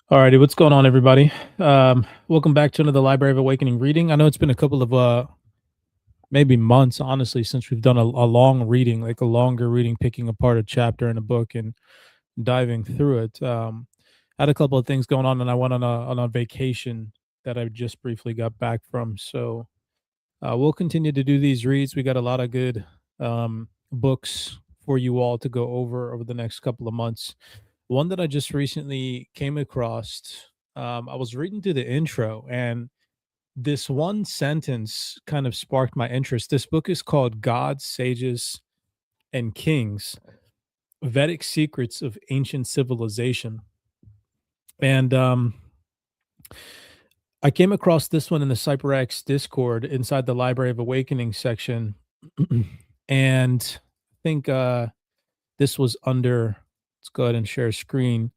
Alrighty, what's going on, everybody? Welcome back to another Library of Awakening reading. I know it's been a couple of maybe months, honestly, since we've done a long reading, like a longer reading, picking apart a chapter in a book and diving through it. Had a couple of things going on, and I went on a vacation that I just briefly got back from. So we'll continue to do these reads. We got a lot of good books for you all to go over the next couple of months. One that I just recently came across, I was reading through the intro, and this one sentence kind of sparked my interest. This book is called "Gods, Sages, and Kings: Vedic Secrets of Ancient Civilization." And I came across this one in the CyberX Discord inside the Library of Awakening section. And I think this was under, let's go ahead and share screen.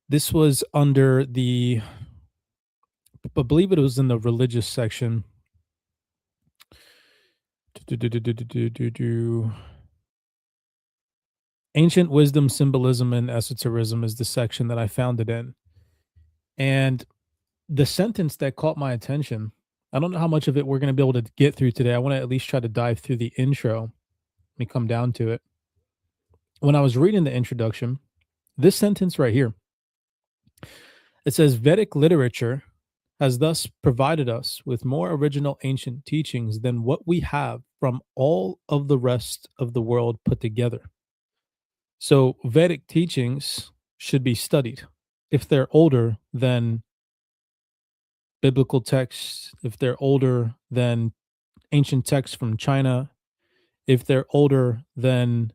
This was under I believe it was in the religious section. Ancient wisdom, symbolism, and esotericism is the section that I found it in. And the sentence that caught my attention, I don't know how much of it we're going to be able to get through today. I want to at least try to dive through the intro. Let me come down to it. When I was reading the introduction, this sentence right here, it says Vedic literature has thus provided us with more original ancient teachings than what we have from all of the rest of the world put together. So, Vedic teachings should be studied. If they're older than biblical texts, if they're older than ancient texts from China, if they're older than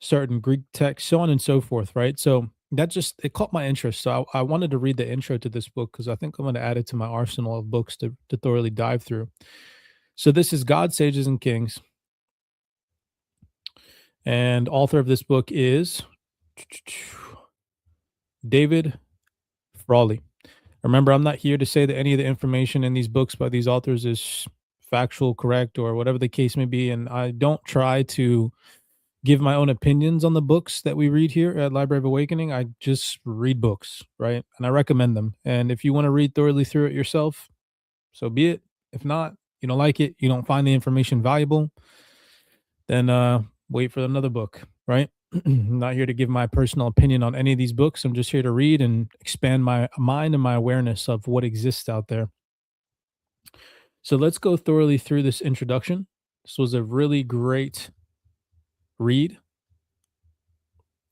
certain Greek texts, so on and so forth, right? So, that just it caught my interest. So I wanted to read the intro to this book because I think I'm going to add it to my arsenal of books to thoroughly dive through. So this is God, Sages, and Kings, and author of this book is David Frawley. Remember, I'm not here to say that any of the information in these books by these authors is factual, correct, or whatever the case may be, and I don't try to give my own opinions on the books that we read here at Library of Awakening. I just read books, right? And I recommend them. And if you want to read thoroughly through it yourself, so be it. If not, you don't like it, you don't find the information valuable, then wait for another book, right? I'm not here to give my personal opinion on any of these books. I'm just here to read and expand my mind and my awareness of what exists out there. So let's go thoroughly through this introduction. This was a really great read.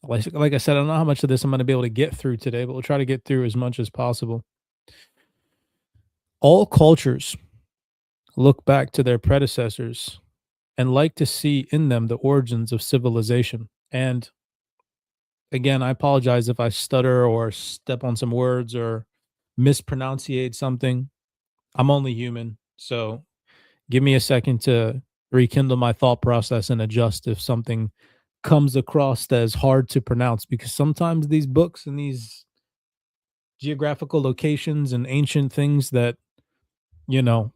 Like I said, I don't know how much of this I'm going to be able to get through today, but we'll try to get through as much as possible. All cultures look back to their predecessors and like to see in them the origins of civilization. And again, I apologize if I stutter or step on some words or mispronunciate something. I'm only human. So give me a second to rekindle my thought process and adjust if something comes across as hard to pronounce, because sometimes these books and these geographical locations and ancient things that, you know,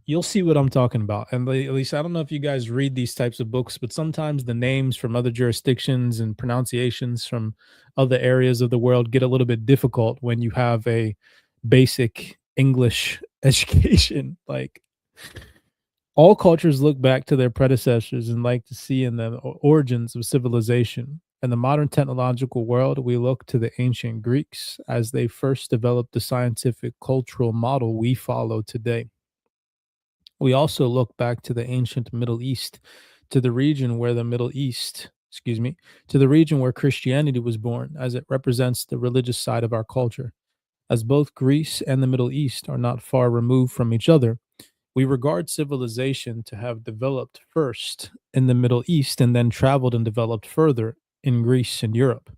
you'll see what I'm talking about. And at least I don't know if you guys read these types of books, but sometimes the names from other jurisdictions and pronunciations from other areas of the world get a little bit difficult when you have a basic English education. Like, all cultures look back to their predecessors and like to see in them origins of civilization. In the modern technological world, we look to the ancient Greeks as they first developed the scientific cultural model we follow today. We also look back to the ancient Middle East, to the region where to the region where Christianity was born, as it represents the religious side of our culture. As both Greece and the Middle East are not far removed from each other, we regard civilization to have developed first in the Middle East and then traveled and developed further in Greece and Europe.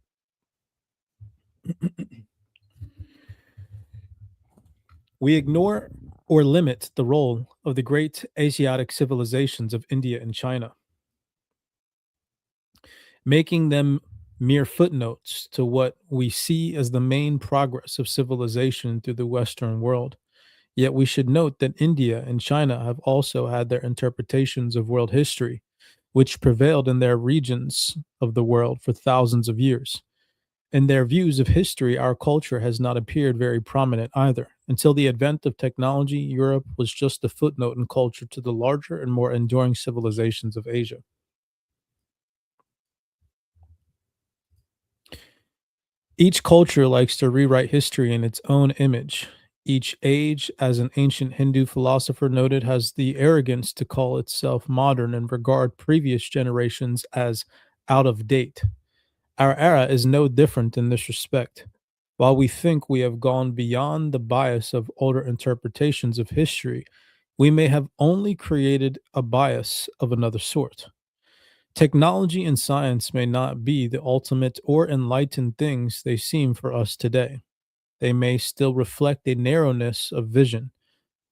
We ignore or limit the role of the great Asiatic civilizations of India and China, making them mere footnotes to what we see as the main progress of civilization through the Western world. Yet we should note that India and China have also had their interpretations of world history, which prevailed in their regions of the world for thousands of years. In their views of history, our culture has not appeared very prominent either. Until the advent of technology, Europe was just a footnote in culture to the larger and more enduring civilizations of Asia. Each culture likes to rewrite history in its own image. Each age, as an ancient Hindu philosopher noted, has the arrogance to call itself modern and regard previous generations as out of date. Our era is no different in this respect. While we think we have gone beyond the bias of older interpretations of history, we may have only created a bias of another sort. Technology and science may not be the ultimate or enlightened things they seem for us today. They may still reflect a narrowness of vision.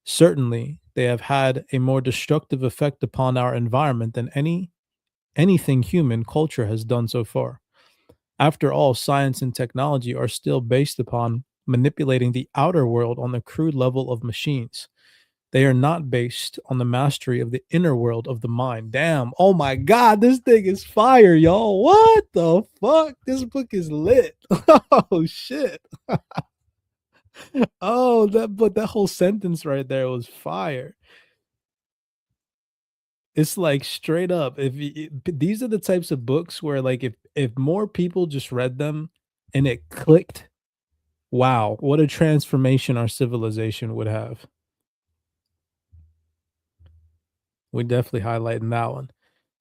Certainly, they have had a more destructive effect upon our environment than anything human culture has done so far. After all, science and technology are still based upon manipulating the outer world on the crude level of machines. They are not based on the mastery of the inner world of the mind. Damn. Oh my God, this thing is fire, y'all. What the fuck? This book is lit. Oh shit. Oh, that whole sentence right there was fire. It's like straight up. These are the types of books where like if more people just read them and it clicked, wow, what a transformation our civilization would have. We definitely highlighting that one.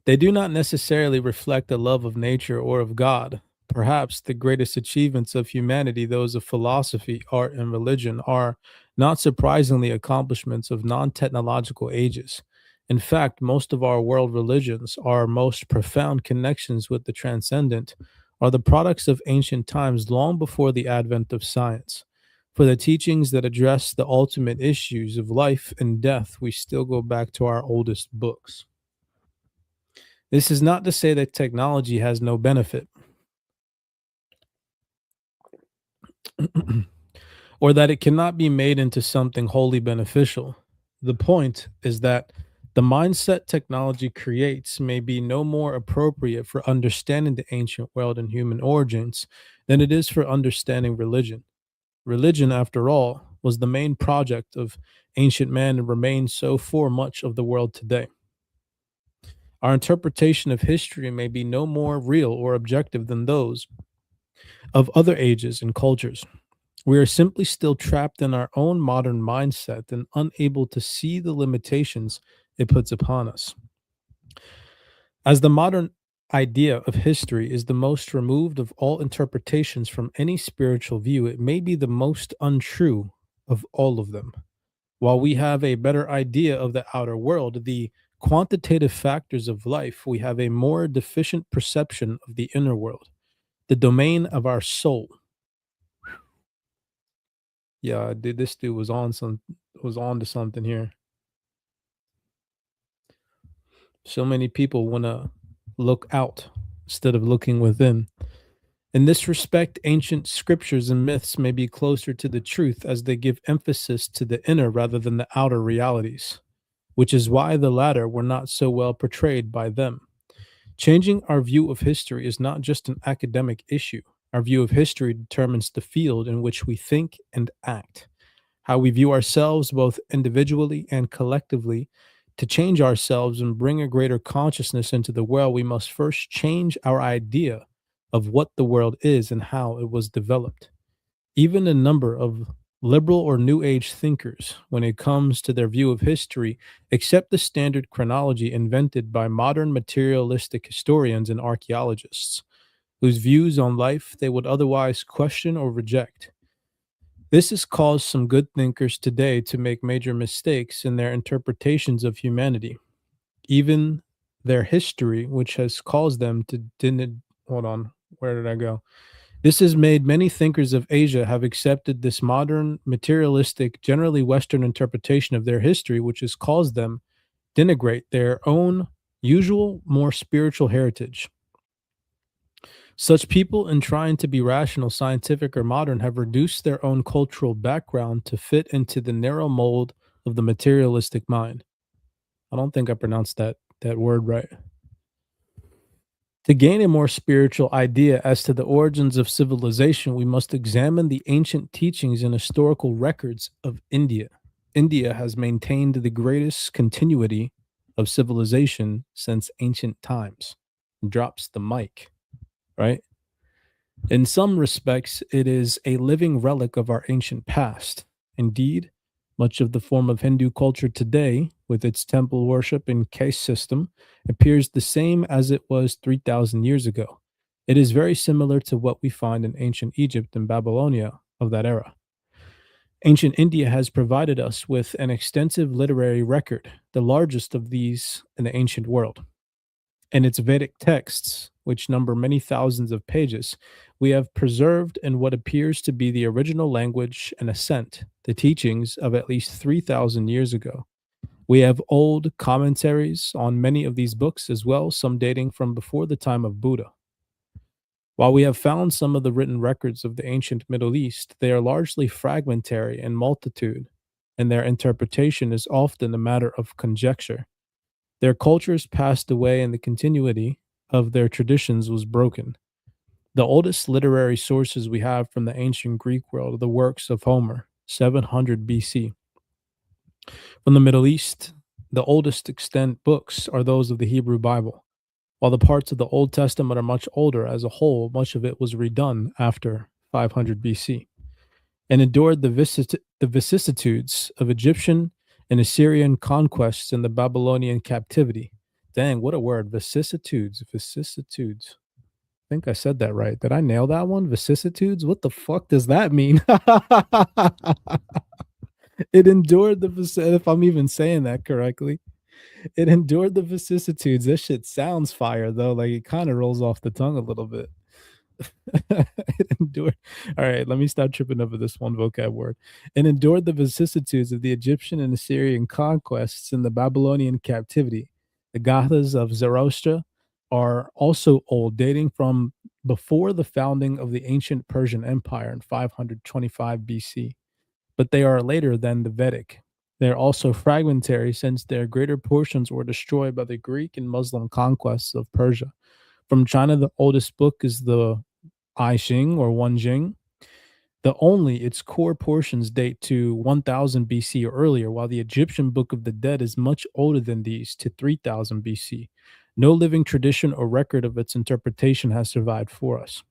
They do not necessarily reflect a love of nature or of God. Perhaps the greatest achievements of humanity, those of philosophy, art, and religion, are not surprisingly accomplishments of non technological ages. In fact, most of our world religions, our most profound connections with the transcendent, are the products of ancient times long before the advent of science. For the teachings that address the ultimate issues of life and death, we still go back to our oldest books. This is not to say that technology has no benefit or that it cannot be made into something wholly beneficial. The point is that the mindset technology creates may be no more appropriate for understanding the ancient world and human origins than it is for understanding religion. Religion, after all, was the main project of ancient man and remains so for much of the world today. Our interpretation of history may be no more real or objective than those of other ages and cultures. We are simply still trapped in our own modern mindset and unable to see the limitations it puts upon us. As the modern idea of history is the most removed of all interpretations from any spiritual view, it may be the most untrue of all of them. While we have a better idea of the outer world, the quantitative factors of life, we have a more deficient perception of the inner world, the domain of our soul. Yeah, dude, this dude was on to something here. So many people want to look out instead of looking within. In this respect, ancient scriptures and myths may be closer to the truth as they give emphasis to the inner rather than the outer realities, which is why the latter were not so well portrayed by them. Changing our view of history is not just an academic issue. Our view of history determines the field in which we think and act. How we view ourselves both individually and collectively. To change ourselves and bring a greater consciousness into the world, we must first change our idea of what the world is and how it was developed. Even a number of liberal or New Age thinkers, when it comes to their view of history, accept the standard chronology invented by modern materialistic historians and archaeologists, whose views on life they would otherwise question or reject. This has caused some good thinkers today to make major mistakes in their interpretations of humanity, even their history, which has caused them to didn't hold on, where did I go? This has made many thinkers of Asia have accepted this modern, materialistic, generally Western interpretation of their history, which has caused them denigrate their own usual, more spiritual heritage. Such people, in trying to be rational, scientific, or modern, have reduced their own cultural background to fit into the narrow mold of the materialistic mind. I don't think I pronounced that word right. To gain a more spiritual idea as to the origins of civilization, we must examine the ancient teachings and historical records of India. India has maintained the greatest continuity of civilization since ancient times. Drops the mic, right? In some respects, it is a living relic of our ancient past. Indeed, much of the form of Hindu culture today, with its temple worship and caste system, appears the same as it was 3,000 years ago. It is very similar to what we find in ancient Egypt and Babylonia of that era. Ancient India has provided us with an extensive literary record, the largest of these in the ancient world. In its Vedic texts, which number many thousands of pages, we have preserved in what appears to be the original language and assent the teachings of at least 3,000 years ago. We have old commentaries on many of these books as well, some dating from before the time of Buddha. While we have found some of the written records of the ancient Middle East, they are largely fragmentary in multitude, and their interpretation is often a matter of conjecture. Their cultures passed away and the continuity of their traditions was broken. The oldest literary sources we have from the ancient Greek world are the works of Homer, 700 BC. From the Middle East, the oldest extant books are those of the Hebrew Bible. While the parts of the Old Testament are much older as a whole, much of it was redone after 500 BC and endured the vicissitudes of Egyptian and Assyrian conquests and the Babylonian captivity. Dang, what a word. Vicissitudes. Vicissitudes. I think I said that right. Did I nail that one? Vicissitudes? What the fuck does that mean? It endured if I'm even saying that correctly. It endured the vicissitudes. This shit sounds fire though. Like it kind of rolls off the tongue a little bit. It endured. All right, let me stop tripping over this one vocab word. It endured the vicissitudes of the Egyptian and Assyrian conquests and the Babylonian captivity. The Gathas of Zoroaster are also old, dating from before the founding of the ancient Persian Empire in 525 BC, but they are later than the Vedic. They are also fragmentary since their greater portions were destroyed by the Greek and Muslim conquests of Persia. From China, the oldest book is the I Ching or One Jing. The only its core portions date to 1000 BC or earlier, while the Egyptian Book of the Dead is much older than these, to 3000 BC. No living tradition or record of its interpretation has survived for us.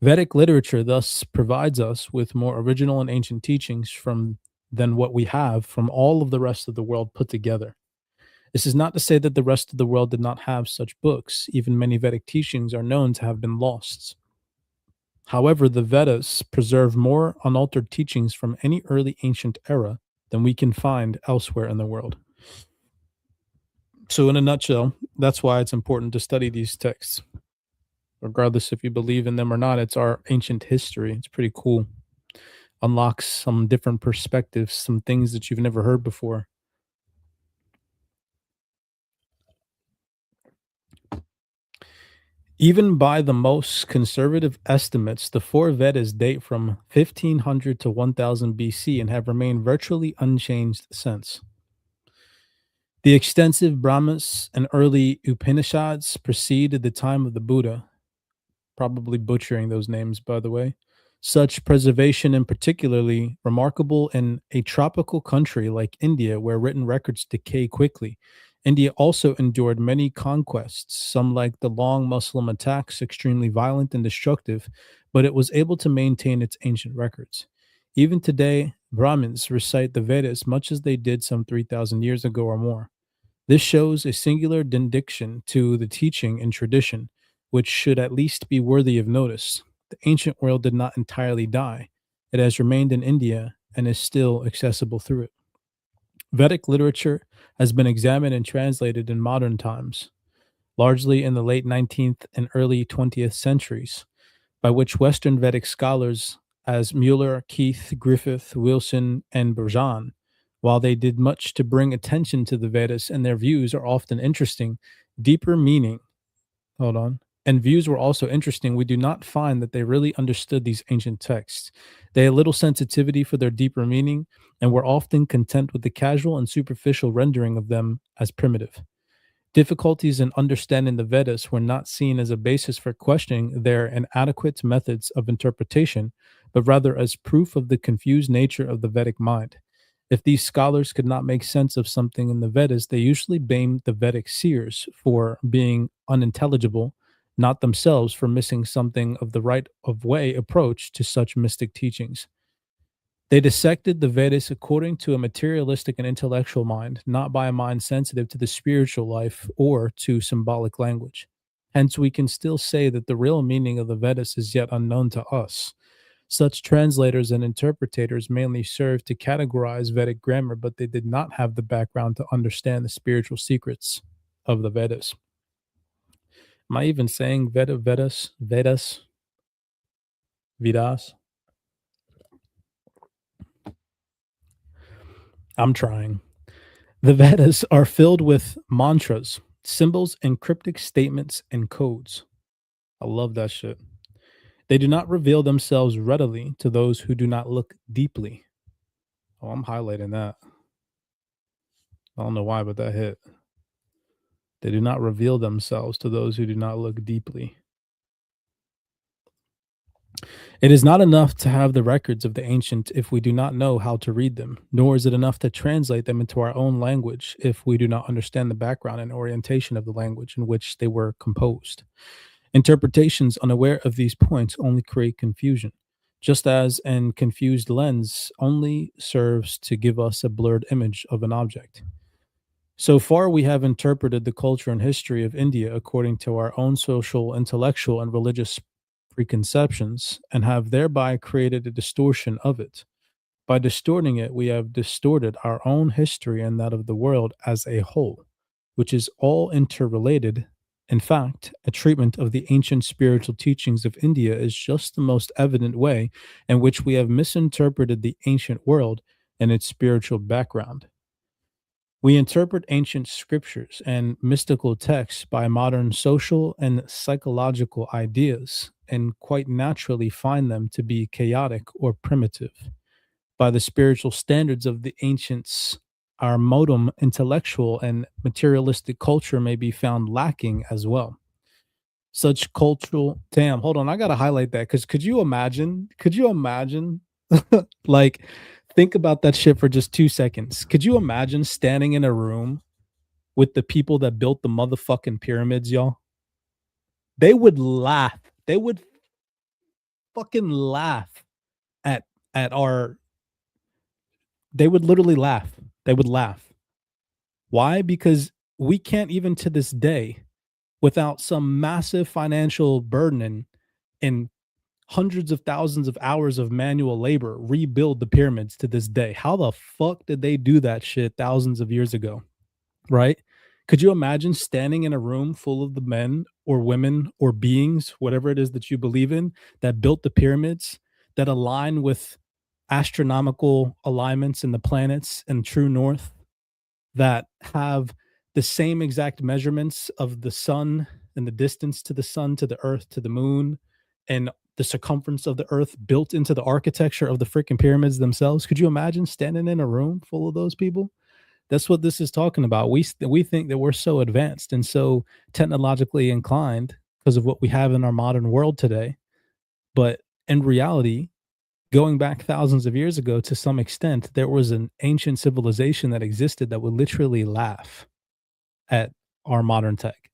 Vedic literature thus provides us with more original and ancient teachings than what we have from all of the rest of the world put together. This is not to say that the rest of the world did not have such books. Even many Vedic teachings are known to have been lost. However, the Vedas preserve more unaltered teachings from any early ancient era than we can find elsewhere in the world. So, in a nutshell, that's why it's important to study these texts. Regardless if you believe in them or not, it's our ancient history. It's pretty cool. Unlocks some different perspectives, some things that you've never heard before. Even by the most conservative estimates, the four Vedas date from 1500 to 1000 BC and have remained virtually unchanged since. The extensive Brahmas and early Upanishads preceded the time of the Buddha, probably butchering those names, by the way. Such preservation is particularly remarkable in a tropical country like India, where written records decay quickly. India also endured many conquests, some like the long Muslim attacks, extremely violent and destructive, but it was able to maintain its ancient records. Even today, Brahmins recite the Vedas much as they did some 3,000 years ago or more. This shows a singular dedication to the teaching and tradition, which should at least be worthy of notice. The ancient world did not entirely die. It has remained in India and is still accessible through it. Vedic literature has been examined and translated in modern times, largely in the late 19th and early 20th centuries, by which Western Vedic scholars as Mueller, Keith, Griffith, Wilson, and Burjan, while they did much to bring attention to the Vedas and their views are often interesting, deeper meaning, hold on, and views were also interesting, we do not find that they really understood these ancient texts. They had little sensitivity for their deeper meaning and were often content with the casual and superficial rendering of them as primitive. Difficulties in understanding the Vedas were not seen as a basis for questioning their inadequate methods of interpretation, but rather as proof of the confused nature of the Vedic mind. If these scholars could not make sense of something in the Vedas, they usually blamed the Vedic seers for being unintelligible, not themselves for missing something of the right of way approach to such mystic teachings. They dissected the Vedas according to a materialistic and intellectual mind, not by a mind sensitive to the spiritual life or to symbolic language. Hence, we can still say that the real meaning of the Vedas is yet unknown to us. Such translators and interpreters mainly served to categorize Vedic grammar, but they did not have the background to understand the spiritual secrets of the Vedas. Am I even saying Vedas, Vedas, Vidas? I'm trying. The Vedas are filled with mantras, symbols, and cryptic statements and codes. I love that shit. They do not reveal themselves readily to those who do not look deeply. Oh, I'm highlighting that. I don't know why, but that hit. They do not reveal themselves to those who do not look deeply. It is not enough to have the records of the ancient if we do not know how to read them, nor is it enough to translate them into our own language if we do not understand the background and orientation of the language in which they were composed. Interpretations unaware of these points only create confusion, just as an confused lens only serves to give us a blurred image of an object. So far, we have interpreted the culture and history of India according to our own social, intellectual, and religious preconceptions, and have thereby created a distortion of it. By distorting it, we have distorted our own history and that of the world as a whole, which is all interrelated. In fact, a treatment of the ancient spiritual teachings of India is just the most evident way in which we have misinterpreted the ancient world and its spiritual background. We interpret ancient scriptures and mystical texts by modern social and psychological ideas and quite naturally find them to be chaotic or primitive. By the spiritual standards of the ancients, our modern intellectual and materialistic culture may be found lacking as well. Such cultural, damn, hold on, I gotta highlight that because could you imagine? Could you imagine? Like, think about that shit for just 2 seconds. Could you imagine standing in a room with the people that built the motherfucking pyramids, y'all? They would laugh. They would fucking laugh at our. They would literally laugh. They would laugh. Why? Because we can't even to this day, without some massive financial burden and hundreds of thousands of hours of manual labor, rebuild the pyramids to this day. How the fuck did they do that shit thousands of years ago? Right? Could you imagine standing in a room full of the men or women or beings, whatever it is that you believe in, that built the pyramids, that align with astronomical alignments in the planets and true north, that have the same exact measurements of the sun and the distance to the sun, to the earth, to the moon, and the circumference of the earth built into the architecture of the freaking pyramids themselves? Could you imagine standing in a room full of those people? That's what this is talking about. We think that we're so advanced and so technologically inclined because of what we have in our modern world today. But in reality, going back thousands of years ago, to some extent, there was an ancient civilization that existed that would literally laugh at our modern tech.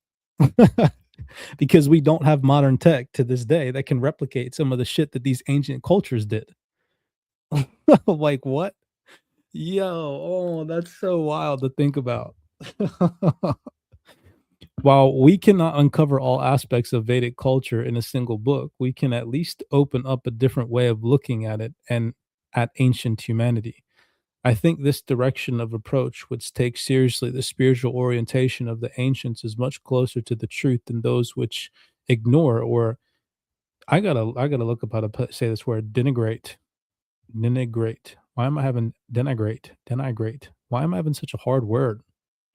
Because we don't have modern tech to this day that can replicate some of the shit that these ancient cultures did. Like what? Yo, oh, that's so wild to think about. While we cannot uncover all aspects of Vedic culture in a single book, we can at least open up a different way of looking at it and at ancient humanity. I think this direction of approach, which takes seriously the spiritual orientation of the ancients, is much closer to the truth than those which ignore or I gotta look up how to say this word denigrate. Denigrate. Why am I having denigrate? Denigrate. Why am I having such a hard word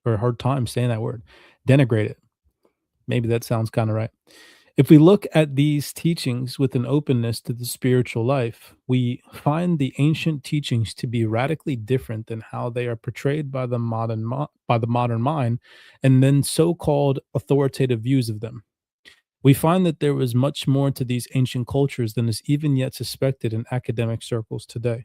or a hard time saying that word? Denigrate it. Maybe that sounds kind of right. If we look at these teachings with an openness to the spiritual life, we find the ancient teachings to be radically different than how they are portrayed by the by the modern mind and then so-called authoritative views of them. We find that there was much more to these ancient cultures than is even yet suspected in academic circles today.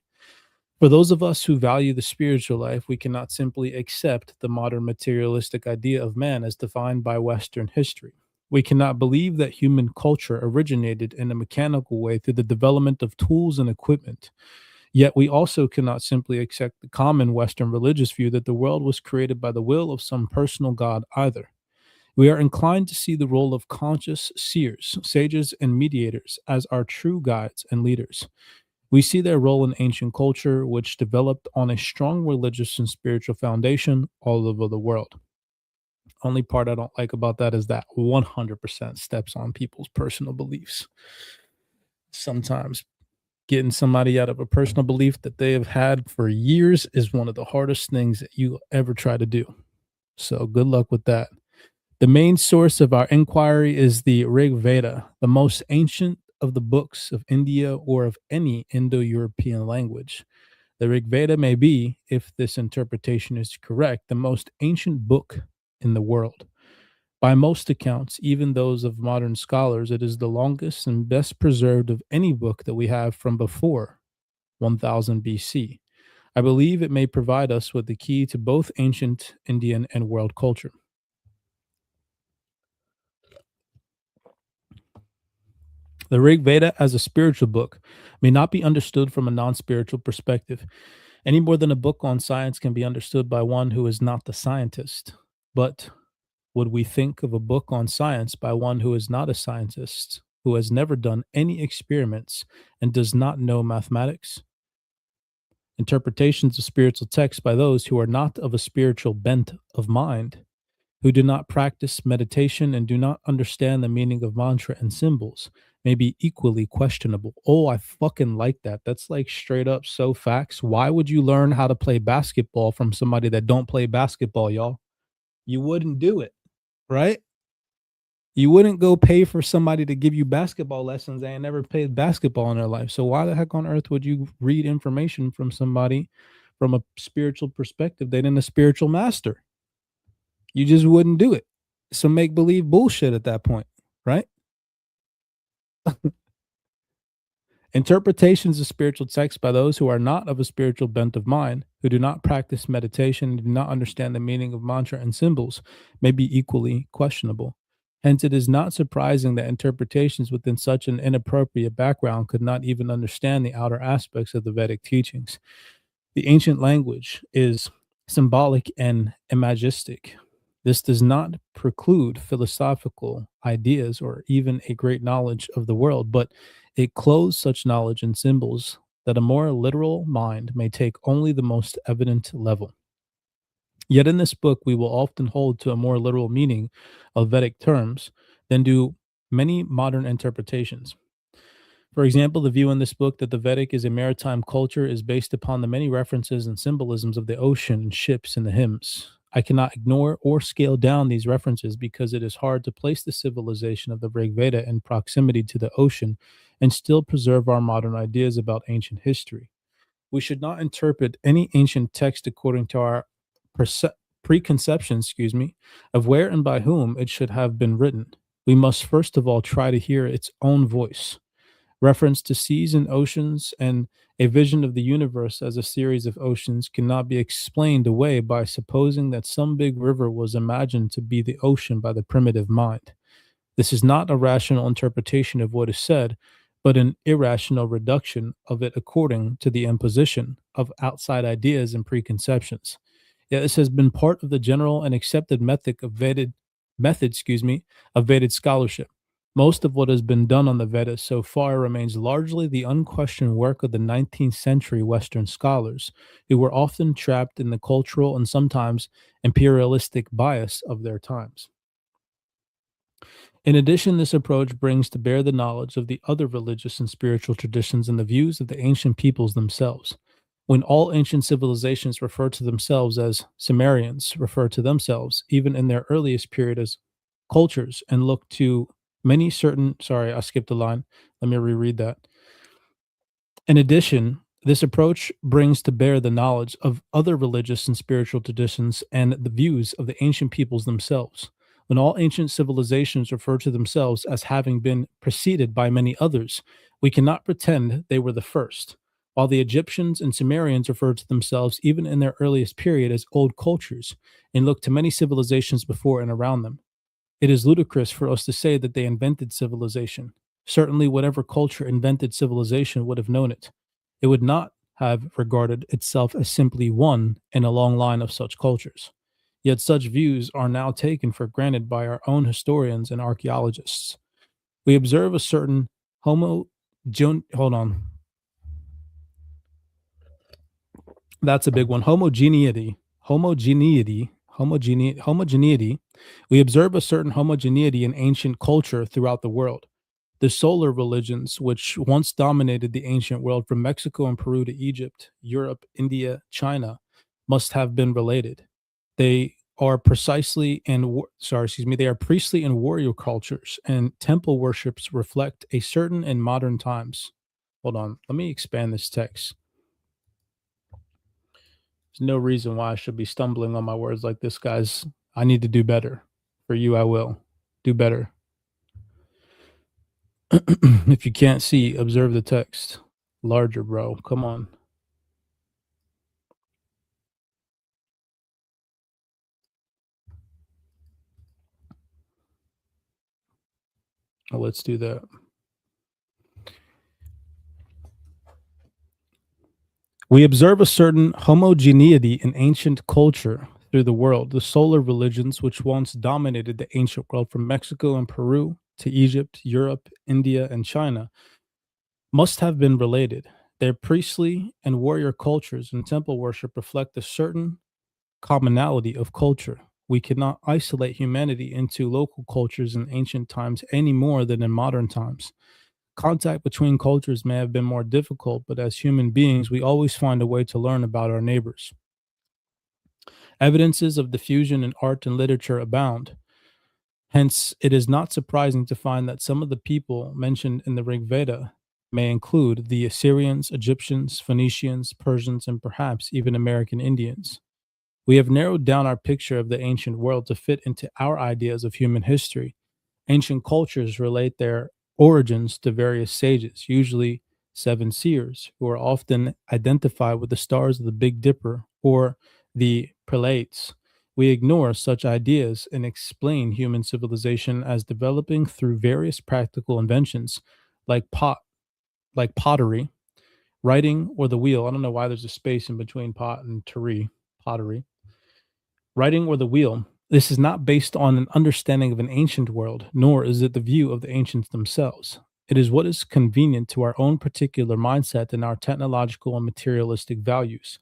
For those of us who value the spiritual life, we cannot simply accept the modern materialistic idea of man as defined by Western history. We cannot believe that human culture originated in a mechanical way through the development of tools and equipment. Yet we also cannot simply accept the common Western religious view that the world was created by the will of some personal God either. We are inclined to see the role of conscious seers, sages, and mediators as our true guides and leaders. We see their role in ancient culture, which developed on a strong religious and spiritual foundation all over the world. Only part I don't like about that is that 100% steps on people's personal beliefs. Sometimes getting somebody out of a personal belief that they have had for years is one of the hardest things that you ever try to do. So, good luck with that. The main source of our inquiry is the Rig Veda, the most ancient of the books of India or of any Indo European language. The Rig Veda may be, if this interpretation is correct, the most ancient book in the world. By most accounts, even those of modern scholars, it is the longest and best preserved of any book that we have from before 1000 BC. I believe it may provide us with the key to both ancient Indian and world culture. The Rig Veda, as a spiritual book, may not be understood from a non spiritual perspective, any more than a book on science can be understood by one who is not the scientist. But would we think of a book on science by one who is not a scientist, who has never done any experiments, and does not know mathematics? Interpretations of spiritual texts by those who are not of a spiritual bent of mind, who do not practice meditation and do not understand the meaning of mantra and symbols, may be equally questionable. Oh, I fucking like that. That's like straight up so facts. Why would you learn how to play basketball from somebody that don't play basketball, y'all? You wouldn't do it, right? You wouldn't go pay for somebody to give you basketball lessons. They ain't never played basketball in their life. So why the heck on earth would you read information from somebody from a spiritual perspective? They didn't a spiritual master. You just wouldn't do it. Some make believe bullshit at that point, right? Interpretations of spiritual texts by those who are not of a spiritual bent of mind, who do not practice meditation and do not understand the meaning of mantra and symbols, may be equally questionable. Hence, it is not surprising that interpretations within such an inappropriate background could not even understand the outer aspects of the Vedic teachings. The ancient language is symbolic and imagistic. This does not preclude philosophical ideas or even a great knowledge of the world, but it clothes such knowledge in symbols that a more literal mind may take only the most evident level. Yet in this book, we will often hold to a more literal meaning of Vedic terms than do many modern interpretations. For example, the view in this book that the Vedic is a maritime culture is based upon the many references and symbolisms of the ocean and ships in the hymns. I cannot ignore or scale down these references because it is hard to place the civilization of the Rig Veda in proximity to the ocean and still preserve our modern ideas about ancient history. We should not interpret any ancient text according to our perce- preconceptions, of where and by whom it should have been written. We must first of all try to hear its own voice. Reference to seas and oceans and a vision of the universe as a series of oceans cannot be explained away by supposing that some big river was imagined to be the ocean by the primitive mind. This is not a rational interpretation of what is said, but an irrational reduction of it according to the imposition of outside ideas and preconceptions. Yet this has been part of the general and accepted of Vedic scholarship. Most of what has been done on the Vedas so far remains largely the unquestioned work of the 19th century Western scholars, who were often trapped in the cultural and sometimes imperialistic bias of their times. In addition, this approach brings to bear the knowledge of the other religious and spiritual traditions and the views of the ancient peoples themselves. When all ancient civilizations refer to themselves as Sumerians, refer to themselves, even in their earliest period, as cultures, and look to Many certain sorry, I skipped a line. Let me reread that. In addition, this approach brings to bear the knowledge of other religious and spiritual traditions and the views of the ancient peoples themselves. When all ancient civilizations refer to themselves as having been preceded by many others, we cannot pretend they were the first. While the Egyptians and Sumerians referred to themselves even in their earliest period as old cultures and looked to many civilizations before and around them. It is ludicrous for us to say that they invented civilization. Certainly, whatever culture invented civilization would have known it. It would not have regarded itself as simply one in a long line of such cultures. Yet such views are now taken for granted by our own historians and archaeologists. We observe a certain homo. Hold on. That's a big one. Homogeneity. We observe a certain homogeneity in ancient culture throughout the world. The solar religions, which once dominated the ancient world from Mexico and Peru to Egypt, Europe, India, China, must have been related. They are they are priestly and warrior cultures, and temple worships reflect a certain in modern times. Hold on, let me expand this text. There's no reason why I should be stumbling on my words like this, guys. I need to do better. For you, I will do better. If you can't see, observe the text. Larger, bro. Come on. Well, let's do that. We observe a certain homogeneity in ancient culture through the world. The solar religions, which once dominated the ancient world from Mexico and Peru to Egypt, Europe, India, and China, must have been related. Their priestly and warrior cultures and temple worship reflect a certain commonality of culture. We cannot isolate humanity into local cultures in ancient times any more than in modern times. Contact between cultures may have been more difficult, but as human beings, we always find a way to learn about our neighbors. Evidences of diffusion in art and literature abound. Hence, it is not surprising to find that some of the people mentioned in the Rig Veda may include the Assyrians, Egyptians, Phoenicians, Persians, and perhaps even American Indians. We have narrowed down our picture of the ancient world to fit into our ideas of human history. Ancient cultures relate their origins to various sages, usually seven seers, who are often identified with the stars of the Big Dipper or the prelates. We ignore such ideas and explain human civilization as developing through various practical inventions like pottery, writing, or the wheel. I don't know why there's a space in between pot and pottery, writing, or the wheel. This is not based on an understanding of an ancient world, nor is it the view of the ancients themselves. It is what is convenient to our own particular mindset and our technological and materialistic values.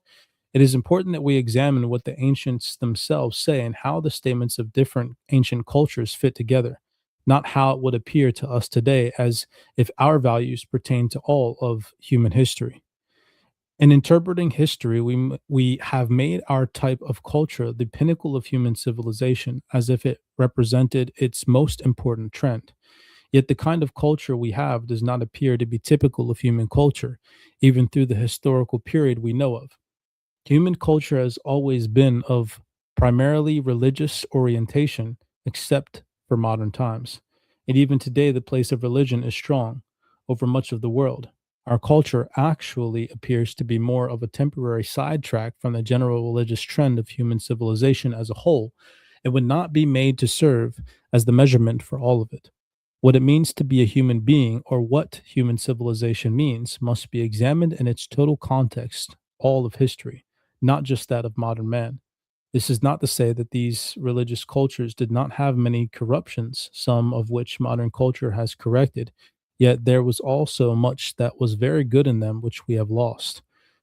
It is important that we examine what the ancients themselves say and how the statements of different ancient cultures fit together, not how it would appear to us today as if our values pertain to all of human history. In interpreting history, we have made our type of culture the pinnacle of human civilization as if it represented its most important trend. Yet the kind of culture we have does not appear to be typical of human culture, even through the historical period we know of. Human culture has always been of primarily religious orientation, except for modern times. And even today, the place of religion is strong over much of the world. Our culture actually appears to be more of a temporary sidetrack from the general religious trend of human civilization as a whole. It would not be made to serve as the measurement for all of it. What it means to be a human being, or what human civilization means, must be examined in its total context, all of history, not just that of modern man. This is not to say that these religious cultures did not have many corruptions, some of which modern culture has corrected, yet there was also much that was very good in them which we have lost,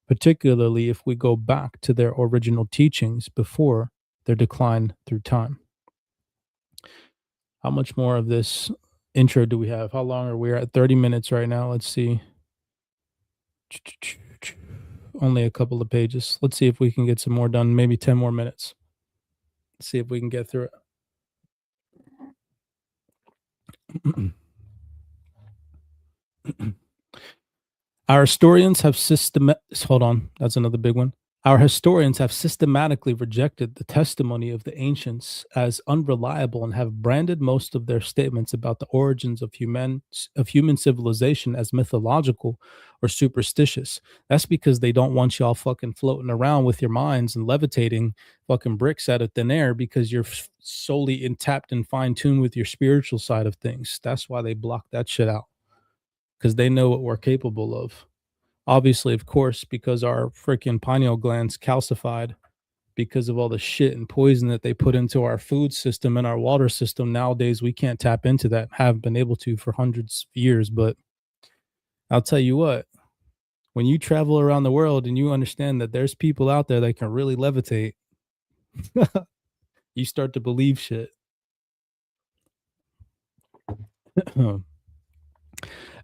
particularly if we go back to their original teachings before their decline through time. How much more of this intro do we have? How long are we at? 30 minutes right now. Let's see. Only a couple of pages. Let's see if we can get some more done. Maybe 10 more minutes. See if we can get through it. Our historians have hold on, that's another big one. Our historians have systematically rejected the testimony of the ancients as unreliable and have branded most of their statements about the origins of human civilization as mythological or superstitious. That's because they don't want y'all fucking floating around with your minds and levitating fucking bricks out of thin air because you're solely in tapped and fine tuned with your spiritual side of things. That's why they block that shit out because they know what we're capable of. Obviously, of course, because our freaking pineal glands calcified because of all the shit and poison that they put into our food system and our water system. Nowadays, we can't tap into that, haven't been able to for hundreds of years. But I'll tell you what, when you travel around the world and you understand that there's people out there that can really levitate, you start to believe shit.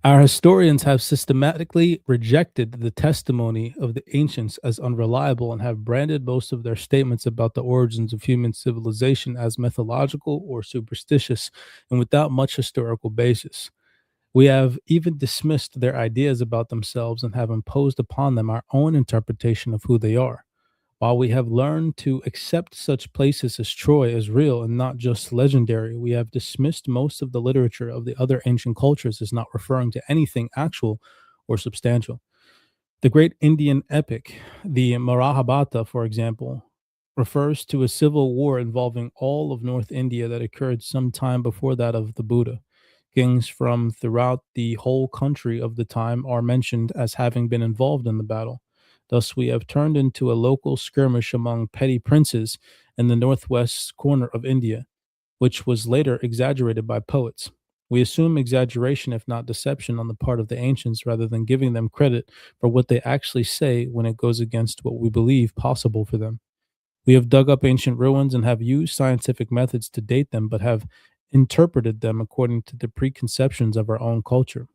Our historians have systematically rejected the testimony of the ancients as unreliable and have branded most of their statements about the origins of human civilization as mythological or superstitious and without much historical basis. We have even dismissed their ideas about themselves and have imposed upon them our own interpretation of who they are. While we have learned to accept such places as Troy as real and not just legendary, we have dismissed most of the literature of the other ancient cultures as not referring to anything actual or substantial. The great Indian epic, the Mahabharata, for example, refers to a civil war involving all of North India that occurred some time before that of the Buddha. Kings from throughout the whole country of the time are mentioned as having been involved in the battle. Thus, we have turned into a local skirmish among petty princes in the northwest corner of India, which was later exaggerated by poets. We assume exaggeration, if not deception, on the part of the ancients rather than giving them credit for what they actually say when it goes against what we believe possible for them. We have dug up ancient ruins and have used scientific methods to date them, but have interpreted them according to the preconceptions of our own culture.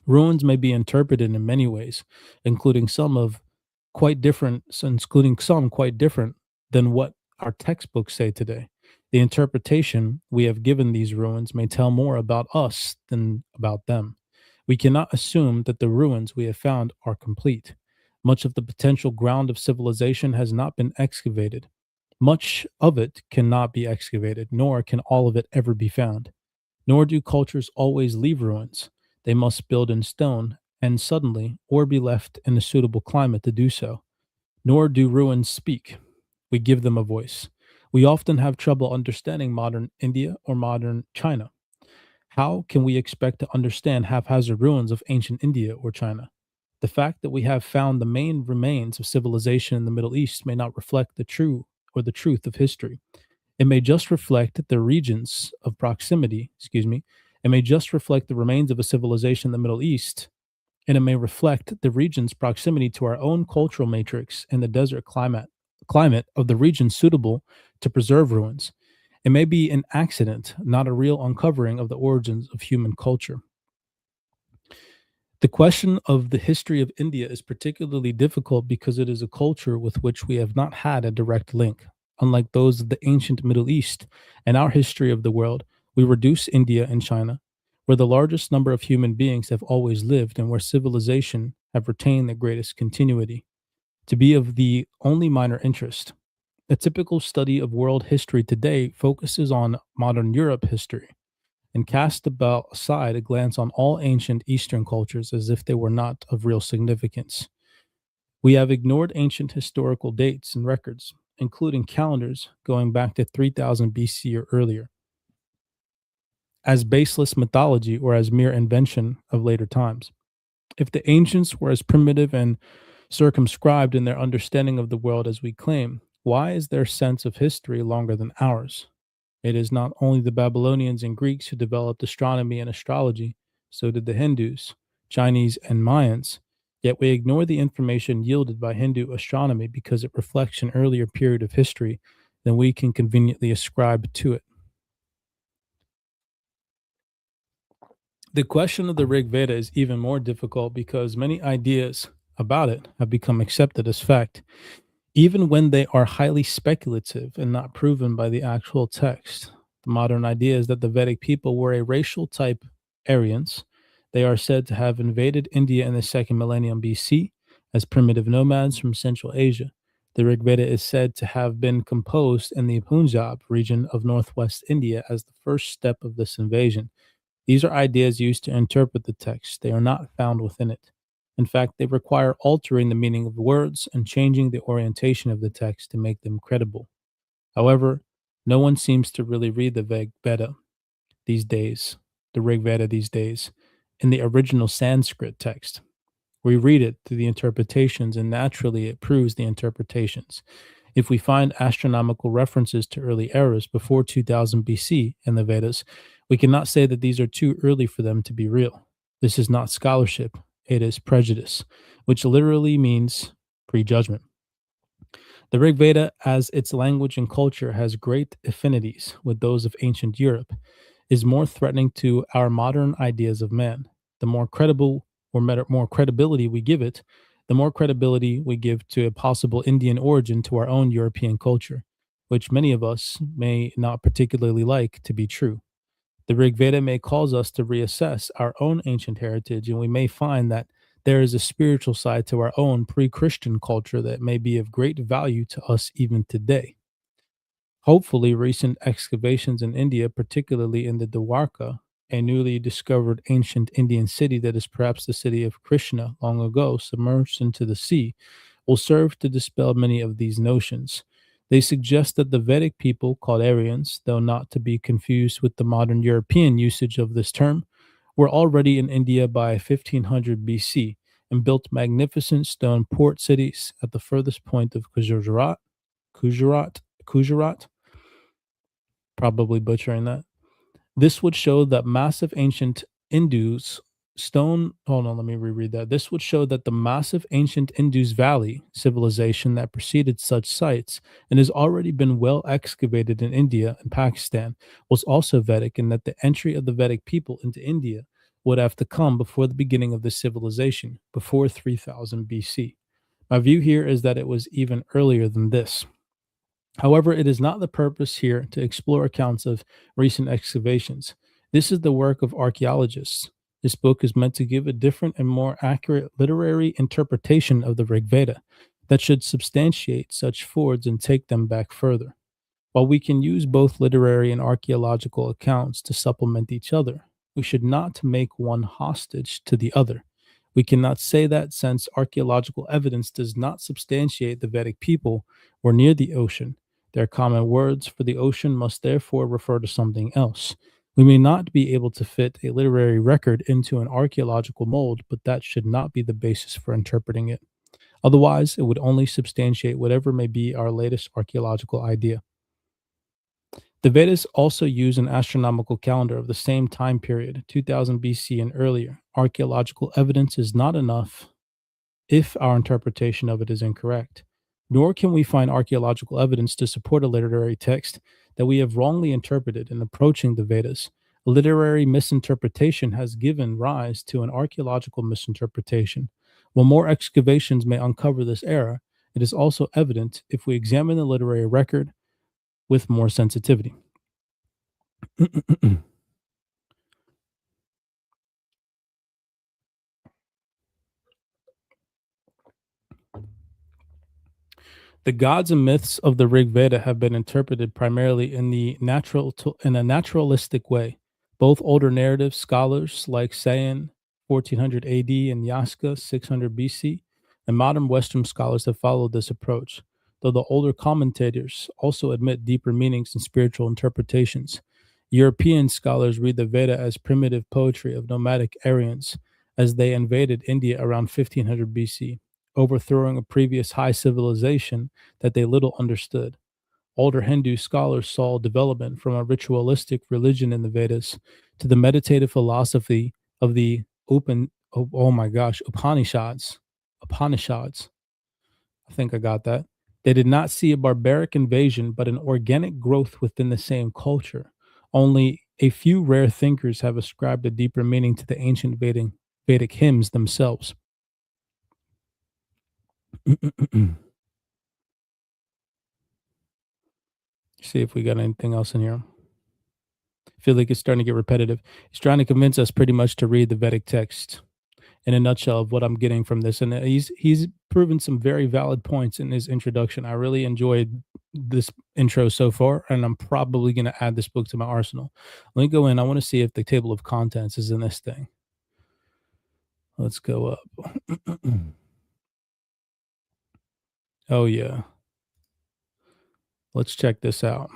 Ruins may be interpreted in many ways, including some of including some quite different than what our textbooks say today. The interpretation we have given these ruins may tell more about us than about them. We cannot assume that the ruins we have found are complete. Much of the potential ground of civilization has not been excavated. Much of it cannot be excavated, nor can all of it ever be found. Nor do cultures always leave ruins. They must build in stone, and suddenly, or be left in a suitable climate to do so. Nor do ruins speak. We give them a voice. We often have trouble understanding modern India or modern China. How can we expect to understand haphazard ruins of ancient India or China? The fact that we have found the main remains of civilization in the Middle East may not reflect the truth of history. It may just reflect the regions of proximity, excuse me. It may just reflect the remains of a civilization in the Middle East, and it may reflect the region's proximity to our own cultural matrix and the desert climate of the region suitable to preserve ruins. It may be an accident, not a real uncovering of the origins of human culture. The question of the history of India is particularly difficult because it is a culture with which we have not had a direct link. Unlike those of the ancient Middle East and our history of the world, we reduce India and China, where the largest number of human beings have always lived and where civilization have retained the greatest continuity, to be of the only minor interest. A typical study of world history today focuses on modern Europe history and cast about aside a glance on all ancient Eastern cultures as if they were not of real significance. We have ignored ancient historical dates and records, including calendars going back to 3000 BC or earlier, as baseless mythology or as mere invention of later times. If the ancients were as primitive and circumscribed in their understanding of the world as we claim, why is their sense of history longer than ours? It is not only the Babylonians and Greeks who developed astronomy and astrology, so did the Hindus, Chinese, and Mayans. Yet we ignore the information yielded by Hindu astronomy because it reflects an earlier period of history than we can conveniently ascribe to it. The question of the Rig Veda is even more difficult because many ideas about it have become accepted as fact, even when they are highly speculative and not proven by the actual text. The modern idea is that the Vedic people were a racial type Aryans. They are said to have invaded India in the second millennium BC as primitive nomads from Central Asia. The Rig Veda is said to have been composed in the Punjab region of northwest India as the first step of this invasion. These are ideas used to interpret the text. They are not found within it. In fact, they require altering the meaning of the words and changing the orientation of the text to make them credible. However, no one seems to really read the Veda these days, the Rig Veda these days, in the original Sanskrit text. We read it through the interpretations, and naturally it proves the interpretations. If we find astronomical references to early eras before 2000 BC in the Vedas, we cannot say that these are too early for them to be real. This is not scholarship, it is prejudice, which literally means prejudgment. The Rig Veda, as its language and culture has great affinities with those of ancient Europe, is more threatening to our modern ideas of man. The more credible or more credibility we give it, the more credibility we give to a possible Indian origin to our own European culture, which many of us may not particularly like to be true. The Rig Veda may cause us to reassess our own ancient heritage, and we may find that there is a spiritual side to our own pre Christian culture that may be of great value to us even today. Hopefully, recent excavations in India, particularly in the Dwarka, a newly discovered ancient Indian city that is perhaps the city of Krishna long ago submerged into the sea, will serve to dispel many of these notions. They suggest that the Vedic people, called Aryans, though not to be confused with the modern European usage of this term, were already in India by 1500 BC and built magnificent stone port cities at the furthest point of Gujarat, probably butchering that. This would show that massive ancient Indus stone. Hold on, let me reread that. This would show that the massive ancient Indus Valley civilization that preceded such sites and has already been well excavated in India and Pakistan was also Vedic, and that the entry of the Vedic people into India would have to come before the beginning of this civilization, before 3000 BC. My view here is that it was even earlier than this. However, it is not the purpose here to explore accounts of recent excavations. This is the work of archaeologists. This book is meant to give a different and more accurate literary interpretation of the Rig Veda that should substantiate such fords and take them back further. While we can use both literary and archaeological accounts to supplement each other, we should not make one hostage to the other. We cannot say that since archaeological evidence does not substantiate the Vedic people were near the ocean, their common words for the ocean must therefore refer to something else. We may not be able to fit a literary record into an archaeological mold, but that should not be the basis for interpreting it. Otherwise, it would only substantiate whatever may be our latest archaeological idea. The Vedas also use an astronomical calendar of the same time period, 2000 BC and earlier. Archaeological evidence is not enough if our interpretation of it is incorrect. Nor can we find archaeological evidence to support a literary text that we have wrongly interpreted in approaching the Vedas. A literary misinterpretation has given rise to an archaeological misinterpretation. While more excavations may uncover this error, it is also evident if we examine the literary record with more sensitivity. The gods and myths of the Rig Veda have been interpreted primarily in a naturalistic way. Both older narrative scholars like Sayan 1400 AD and Yaska 600 BC and modern Western scholars have followed this approach, though the older commentators also admit deeper meanings and spiritual interpretations. European scholars read the Veda as primitive poetry of nomadic Aryans as they invaded India around 1500 BC, overthrowing a previous high civilization that they little understood. Older Hindu scholars saw development from a ritualistic religion in the Vedas to the meditative philosophy of the Upanishads. Upanishads. I think I got that. They did not see a barbaric invasion, but an organic growth within the same culture. Only a few rare thinkers have ascribed a deeper meaning to the ancient Vedic hymns themselves. See if we got anything else in here. feel like it's starting to get repetitive. He's trying to convince us pretty much to read the Vedic text in a nutshell of what I'm getting from this. And he's proven some very valid points in his introduction. I really enjoyed this intro so far, and I'm probably going to add this book to my arsenal. Let me go in. I want to see if the table of contents is in this thing. Let's go up. Oh, yeah. Let's check this out.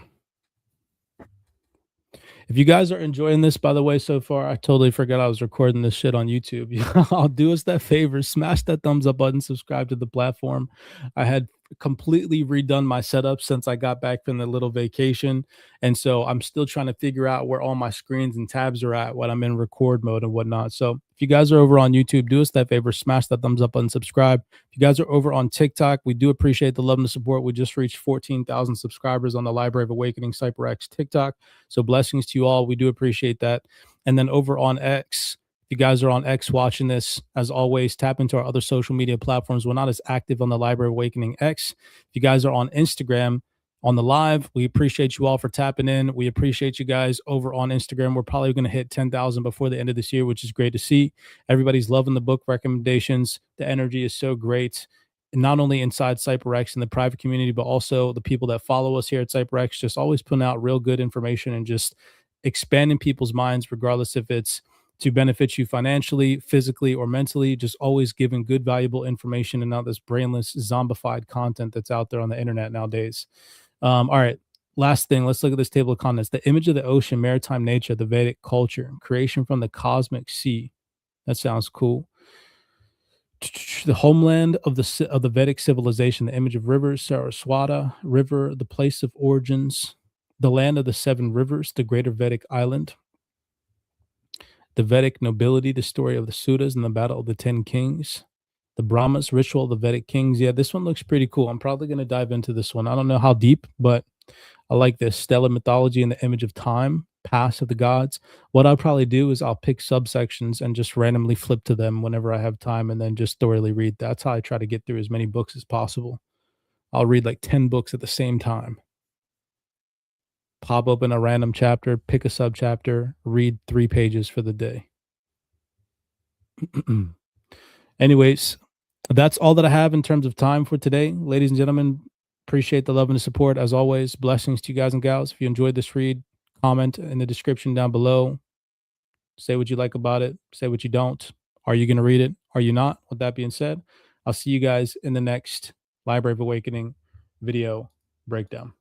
If you guys are enjoying this, by the way, so far, I totally forgot I was recording this shit on YouTube. I'll do us that favor, smash that thumbs up button, subscribe to the platform. I had completely redone my setup since I got back from the little vacation. And so I'm still trying to figure out where all my screens and tabs are at when I'm in record mode and whatnot. So if you guys are over on YouTube, do us that favor, smash that thumbs up button, subscribe. If you guys are over on TikTok, we do appreciate the love and the support. We just reached 14,000 subscribers on the Library of Awakening CyberX TikTok. So blessings to you all. We do appreciate that. And then over on X, if you guys are on X watching this, as always, tap into our other social media platforms. We're not as active on the Library of Awakening X. If you guys are on Instagram, on the live, we appreciate you all for tapping in. We appreciate you guys over on Instagram. We're probably going to hit 10,000 before the end of this year, which is great to see. Everybody's loving the book recommendations. The energy is so great, not only inside CyberX and the private community, but also the people that follow us here at CyberX, just always putting out real good information and just expanding people's minds, regardless if it's to benefit you financially, physically, or mentally, just always giving good, valuable information and not this brainless, zombified content that's out there on the internet nowadays. All right. Last thing, let's look at this table of contents. The image of the ocean, maritime nature, the Vedic culture, creation from the cosmic sea. That sounds cool. The homeland of the Vedic civilization, the image of rivers, Saraswata River, the place of origins, the land of the seven rivers, the greater Vedic island, the Vedic nobility, the story of the Sudras and the battle of the 10 kings, the Brahmas ritual of the Vedic kings. Yeah, this one looks pretty cool. I'm probably going to dive into this one. I don't know how deep, but I like this stellar mythology and the image of time, past of the gods. What I'll probably do is I'll pick subsections and just randomly flip to them whenever I have time and then just thoroughly read. That's how I try to get through as many books as possible. I'll read like 10 books at the same time. Pop open a random chapter, pick a subchapter, read 3 pages for the day. Anyways, that's all that I have in terms of time for today. Ladies and gentlemen, appreciate the love and the support. As always, blessings to you guys and gals. If you enjoyed this read, comment in the description down below. Say what you like about it. Say what you don't. Are you going to read it? Are you not? With that being said, I'll see you guys in the next Library of Awakening video breakdown.